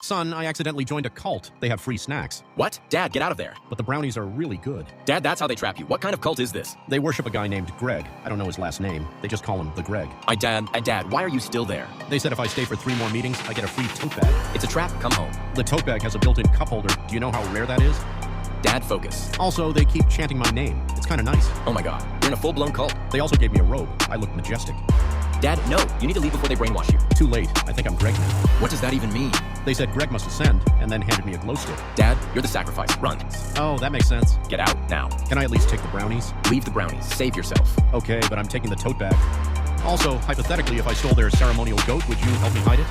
Son, I accidentally joined a cult. They have free snacks. What? Dad, get out of there. But the brownies are really good. Dad, that's how they trap you. What kind of cult is this? They worship a guy named Greg. I don't know his last name. They just call him the Greg. Dad, why are you still there? They said if I stay for 3 more meetings, I get a free tote bag. It's a trap. Come home. The tote bag has a built-in cup holder. Do you know how rare that is? Dad, focus. Also, they keep chanting my name. It's kind of nice. Oh my god. You're in a full-blown cult. They also gave me a robe. I look majestic. Dad, no. You need to leave before they brainwash you. Too late. I think I'm Greg now. What does that even mean? They said Greg must ascend, and then handed me a glow stick. Dad, you're the sacrifice. Run. Oh, that makes sense. Get out, now. Can I at least take the brownies? Leave the brownies. Save yourself. Okay, but I'm taking the tote bag. Also, hypothetically, if I stole their ceremonial goat, would you help me hide it?